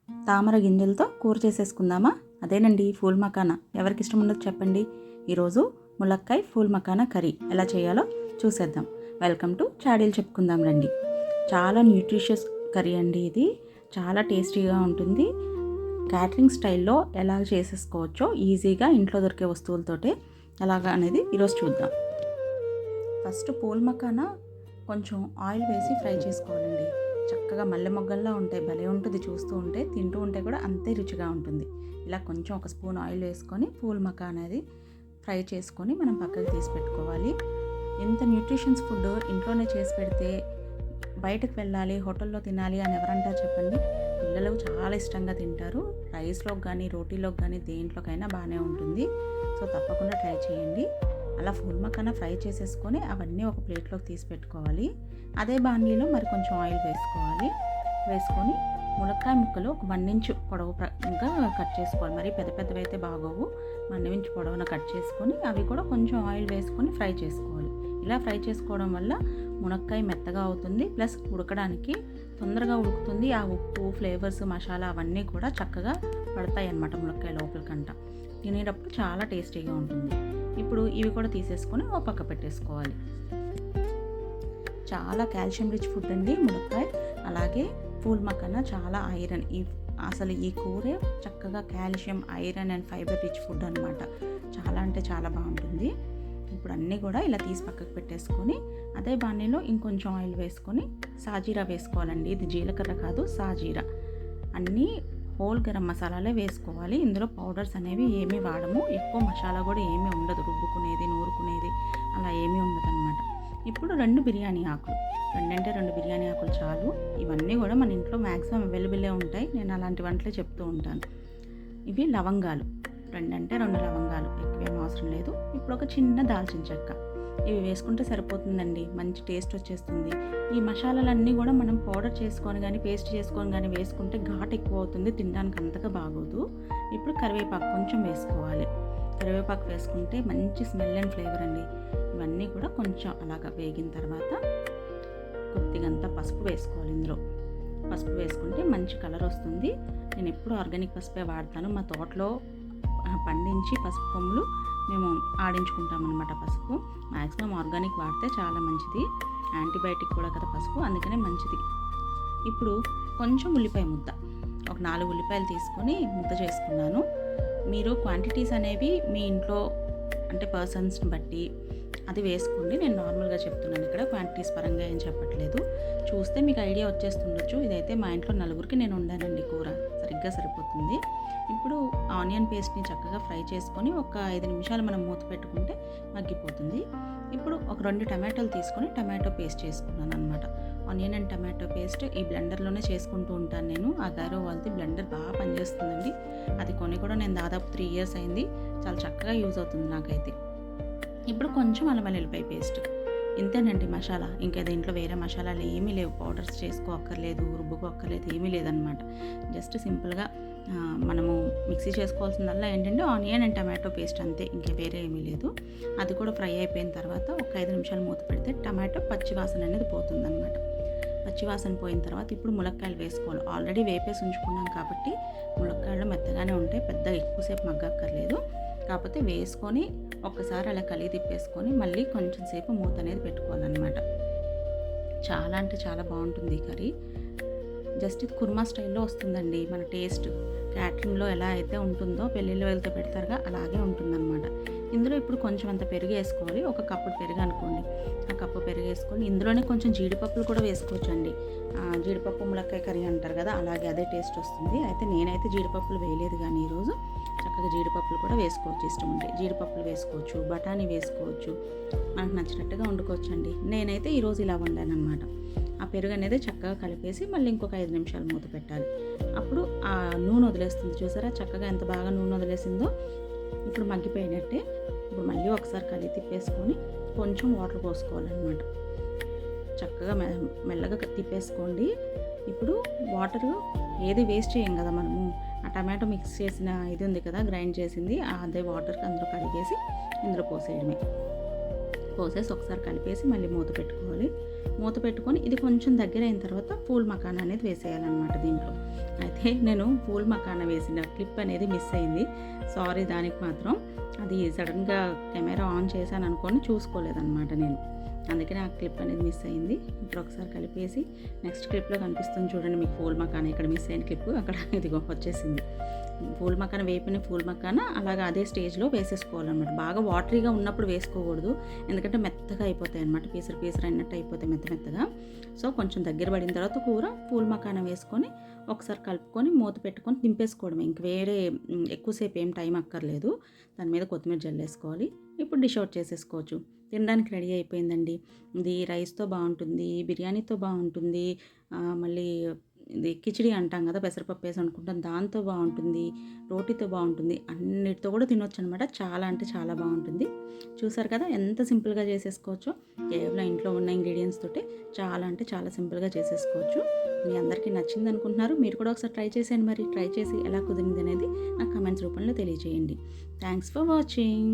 తామర గింజలతో కూర చేసేసుకుందామా? అదేనండి ఫూల్ మకానా. ఎవరికి ఇష్టం ఉండదు చెప్పండి. ఈరోజు ములక్కాయ ఫూల్ మకానా కర్రీ ఎలా చేయాలో చూసేద్దాం. వెల్కమ్ టు చాడీలు చెప్పుకుందాం రండి. చాలా న్యూట్రిషియస్ కర్రీ అండి ఇది. చాలా టేస్టీగా ఉంటుంది. క్యాటరింగ్ స్టైల్లో ఎలా చేసేసుకోవచ్చో ఈజీగా ఇంట్లో దొరికే వస్తువులతోటే ఎలాగా అనేది ఈరోజు చూద్దాం. ఫస్ట్ పూల్ మకానా కొంచెం ఆయిల్ వేసి ఫ్రై చేసుకోవాలండి. చక్కగా మల్లె మొగ్గల్లా ఉంటాయి, భలే ఉంటుంది. చూస్తూ ఉంటే తింటూ ఉంటే కూడా అంతే రుచిగా ఉంటుంది. ఇలా కొంచెం ఒక స్పూన్ ఆయిల్ వేసుకొని పూల్ మకా అనేది ఫ్రై చేసుకొని మనం పక్కకి తీసి పెట్టుకోవాలి. ఎంత న్యూట్రిషన్స్ ఫుడ్ ఇంట్లోనే చేసి పెడితే బయటకు వెళ్ళాలి, హోటల్లో తినాలి అని ఎవరంటారు చెప్పండి? పిల్లలు చాలా ఇష్టంగా తింటారు. రైస్లోకి కానీ రోటీలోకి కానీ దేంట్లోకైనా బాగానే ఉంటుంది. సో తప్పకుండా ట్రై చేయండి. అలా ఫుల్ మకానా ఫ్రై చేసేసుకొని అవన్నీ ఒక ప్లేట్లోకి తీసి పెట్టుకోవాలి. అదే బాణలీలో మరి కొంచెం ఆయిల్ వేసుకొని ములక్కాయ ముక్కలు ఒక 1 ఇంచ్ పొడవుగా కట్ చేసుకోవాలి. మరి పెద్ద పెద్దవి అయితే బాగోవు. 1 ఇంచ్ పొడవున కట్ చేసుకొని అవి కూడా కొంచెం ఆయిల్ వేసుకొని ఫ్రై చేసుకోవాలి. ఇలా ఫ్రై చేసుకోవడం వల్ల మునక్కాయ మెత్తగా అవుతుంది, ప్లస్ ఉడకడానికి తొందరగా ఉడుకుతుంది. ఆ ఉప్పు, ఫ్లేవర్స్, మసాలా అవన్నీ కూడా చక్కగా పడతాయి అన్నమాట మునక్కాయ లోపలికంట. తినేటప్పుడు చాలా టేస్టీగా ఉంటుంది. ఇప్పుడు ఇవి కూడా తీసేసుకొని ఒక పక్క పెట్టేసుకోవాలి. చాలా కాల్షియం రిచ్ ఫుడ్ అండి మునక్కాయ. అలాగే ఫూల్ మకానా చాలా ఐరన్. అసలు ఈ కూరే చక్కగా calcium, iron and fibre rich food అనమాట. చాలా అంటే చాలా బాగుంటుంది. ఇప్పుడు అన్నీ కూడా ఇలా తీసి పక్కకు పెట్టేసుకొని అదే బాణీలో ఇంకొంచెం ఆయిల్ వేసుకొని సాజీరా వేసుకోవాలండి. ఇది జీలకర్ర కాదు, సాజీరా. అన్నీ హోల్ గరం మసాలాలే వేసుకోవాలి. ఇందులో పౌడర్స్ అనేవి ఏమీ వాడము. ఎక్కువ మసాలా కూడా ఏమీ ఉండదు. రుబ్బుకునేది, నూరుకునేది అలా ఏమీ ఉండదు అనమాట. ఇప్పుడు 2 బిర్యానీ ఆకులు, 2 బిర్యానీ ఆకులు చాలు. ఇవన్నీ కూడా మన ఇంట్లో మ్యాక్సిమం అవైలబుల్లే ఉంటాయి. నేను అలాంటి వంటలే చెప్తూ ఉంటాను. ఇవి లవంగాలు, 2 లవంగాలు, ఎక్కువేం అవసరం లేదు. ఇప్పుడు ఒక చిన్న దాల్చిన చెక్క, ఇవి వేసుకుంటే సరిపోతుందండి. మంచి టేస్ట్ వచ్చేస్తుంది. ఈ మసాలాలన్నీ కూడా మనం పౌడర్ చేసుకొని కానీ పేస్ట్ చేసుకొని కానీ వేసుకుంటే ఘాట్ ఎక్కువ అవుతుంది, తినడానికి అంతగా బాగోదు. ఇప్పుడు కరివేపాకు కొంచెం వేసుకోవాలి. కరివేపాకు వేసుకుంటే మంచి స్మెల్ అండ్ ఫ్లేవర్ అండి. ఇవన్నీ కూడా కొంచెం అలాగా వేగిన తర్వాత కొద్దిగంతా పసుపు వేసుకోవాలి. ఇందులో పసుపు వేసుకుంటే మంచి కలర్ వస్తుంది. నేను ఎప్పుడు ఆర్గానిక్ పసుపే వాడతాను. మా తోటలో పండించి పసుపు కొమ్ములు మేము ఆడించుకుంటాం అన్నమాట. పసుపు మ్యాక్సిమం ఆర్గానిక్ వాడితే చాలా మంచిది. యాంటీబయాటిక్ కూడా కదా పసుపు, అందుకనే మంచిది. ఇప్పుడు కొంచెం ఉల్లిపాయ ముద్ద, ఒక 4 ఉల్లిపాయలు తీసుకొని ముద్ద చేసుకున్నాను. మీరు క్వాంటిటీస్ అనేవి మీ ఇంట్లో అంటే పర్సన్స్ని బట్టి అది వేసుకోండి. నేను నార్మల్గా చెప్తున్నాను, ఇక్కడ క్వాంటిటీస్ పరంగా ఏం చెప్పట్లేదు. చూస్తే మీకు ఐడియా వచ్చేస్తుండొచ్చు. ఇదైతే మా ఇంట్లో 4కి నేను వండానండి. కూర సరిగ్గా సరిపోతుంది. ఇప్పుడు ఆనియన్ పేస్ట్ని చక్కగా ఫ్రై చేసుకొని ఒక 5 నిమిషాలు మనం మూత పెట్టుకుంటే మగ్గిపోతుంది. ఇప్పుడు ఒక 2 టమాటోలు తీసుకొని టమాటో పేస్ట్ చేసుకున్నాను అనమాట. ఆనియన్ అండ్ టమాటో పేస్ట్ ఈ బ్లెండర్లోనే చేసుకుంటూ ఉంటాను నేను. ఆ గారో వాళ్ళది బ్లెండర్ బాగా పనిచేస్తుందండి. అది కొని కూడా నేను దాదాపు 3 ఇయర్స్ అయింది. చాలా చక్కగా యూజ్ అవుతుంది నాకైతే. ఇప్పుడు కొంచెం అల్లం వెల్లుల్లిపాయ పేస్ట్, ఇంతేనండి మసాలా. ఇంకా దీంట్లో వేరే మసాలాలు ఏమీ లేవు. పౌడర్స్ చేసుకోక్కర్లేదు, రుబ్బుకోక్కర్లేదు, ఏమీ లేదనమాట. జస్ట్ సింపుల్గా మనము మిక్సీ చేసుకోవాల్సిందల్లా ఏంటంటే ఆనియన్ అండ్ టమాటో పేస్ట్, అంతే. ఇంకా వేరే ఏమీ లేదు. అది కూడా ఫ్రై అయిపోయిన తర్వాత ఒక 5 నిమిషాలు మూత పెడితే టమాటో పచ్చివాసన అనేది పోతుందన్నమాట. పచ్చివాసన పోయిన తర్వాత ఇప్పుడు ములక్కాయలు వేసుకోవాలి. ఆల్రెడీ వేపేసి ఉంచుకున్నాం కాబట్టి ములక్కాయలు మెత్తగానే ఉంటాయి, పెద్ద ఎక్కువసేపు మగ్గక్కర్లేదు. కాకపోతే వేసుకొని ఒక్కసారి అలా కలిగి తిప్పేసుకొని మళ్ళీ కొంచెం సేపు మూత అనేది పెట్టుకోవాలన్నమాట. చాలా అంటే చాలా బాగుంటుంది ఈ కర్రీ. జస్ట్ ఇది కుర్మా స్టైల్లో వస్తుందండి. మన టేస్ట్ క్యాటరింగ్లో ఎలా అయితే ఉంటుందో, పెళ్ళిళ్ళు వెళ్తే పెడతారుగా అలాగే ఉంటుందన్నమాట. ఇందులో ఇప్పుడు కొంచెం అంత పెరుగు వేసుకోవాలి. ఒక కప్పు పెరుగు అనుకోండి. ఆ కప్పు పెరుగు వేసుకొని ఇందులోనే కొంచెం జీడిపప్పులు కూడా వేసుకోవచ్చు అండి. జీడిపప్పు ములక్కాయ కర్రీ అంటారు కదా, అలాగే అదే టేస్ట్ వస్తుంది. అయితే నేనైతే జీడిపప్పులు వేయలేదు, కానీ ఈరోజు చక్కగా జీడిపప్పులు కూడా వేసుకోవచ్చు. ఇష్టం ఉంటే జీడిపప్పులు వేసుకోవచ్చు, బఠానీ వేసుకోవచ్చు, మనకు నచ్చినట్టుగా వండుకోవచ్చు అండి. నేనైతే ఈరోజు ఇలా వండాను అనమాట. ఆ పెరుగు అనేది చక్కగా కలిపేసి మళ్ళీ ఇంకొక 5 నిమిషాలు మూత పెట్టాలి. అప్పుడు ఆ నూనె వదిలేస్తుంది. చూసారా చక్కగా ఎంత బాగా నూనె వదిలేసిందో. ఇప్పుడు మగ్గిపోయినట్టే. ఇప్పుడు మళ్ళీ ఒకసారి కలిపి తిప్పేసుకొని కొంచెం వాటర్ పోసుకోవాలన్నమాట. చక్కగా మెల్లగా తిప్పేసుకోండి. ఇప్పుడు వాటర్ ఏది వేస్ట్ చేయం కదా మనము. ఆ టమాటో మిక్స్ చేసిన ఇది ఉంది కదా, గ్రైండ్ చేసింది, అదే వాటర్కి అందులో కడిగేసి ఇందులో పోసేయడమే. పోసేసి ఒకసారి కలిపేసి మళ్ళీ మూత పెట్టుకోవాలి. మూత పెట్టుకొని ఇది కొంచెం దగ్గర అయిన తర్వాత పూల్ మకానా అనేది వేసేయాలన్నమాట దీంట్లో. అయితే నేను పూల్ మకానా వేసిన క్లిప్ అనేది మిస్ అయింది. సారీ దానికి మాత్రం. అది సడన్గా కెమెరా ఆన్ చేశాను అనుకొని చూసుకోలేదన్నమాట నేను. అందుకని ఆ క్లిప్ అనేది మిస్ అయింది. ఇప్పుడు ఒకసారి కలిపేసి నెక్స్ట్ క్లిప్లో కనిపిస్తుంది చూడండి మీకు పూల్ మకానా. ఇక్కడ మిస్ అయిన క్లిప్ అక్కడ ఇదిగో వచ్చేసింది. పూల్ మకానా వేపిన పూల్ మకానా అలాగా అదే స్టేజ్లో వేసేసుకోవాలన్నమాట. బాగా వాటరీగా ఉన్నప్పుడు వేసుకోకూడదు, ఎందుకంటే మెత్తగా అయిపోతాయి అన్నమాట. పీసరు పీసరు అయినట్టు అయిపోతాయి మెత్తగా. సో కొంచెం దగ్గర పడిన తర్వాత కూర పూల్ మకానా వేసుకొని ఒకసారి కలుపుకొని మూత పెట్టుకొని దింపేసుకోవడమే. ఇంక వేరే ఎక్కువసేపు ఏం టైం అక్కర్లేదు. దాని మీద కొత్తిమీర జల్లేసుకోవాలి. ఇప్పుడు డిష్ అవుట్ చేసేసుకోవచ్చు. తినడానికి రెడీ అయిపోయిందండి. ఇది రైస్తో బాగుంటుంది, బిర్యానీతో బాగుంటుంది, మళ్ళీ ఇది కిచిడి అంటాం కదా, పెసరపప్పు వేసి వండుకుంటాం, దాంతో బాగుంటుంది, రోటీతో బాగుంటుంది, అన్నిటితో కూడా తినొచ్చు అనమాట. చాలా అంటే చాలా బాగుంటుంది. చూసారు కదా ఎంత సింపుల్గా చేసేసుకోవచ్చో. కేవలం ఇంట్లో ఉన్న ఇంగ్రీడియంట్స్ తోటి చాలా అంటే చాలా సింపుల్గా చేసేసుకోవచ్చు. మీ అందరికీ నచ్చింది అనుకుంటున్నారు. మీరు కూడా ఒకసారి ట్రై చేసేయండి. మరి ట్రై చేసి ఎలా కుదిరింది అనేది నాకు కామెంట్స్ రూపంలో తెలియజేయండి. Thanks for watching.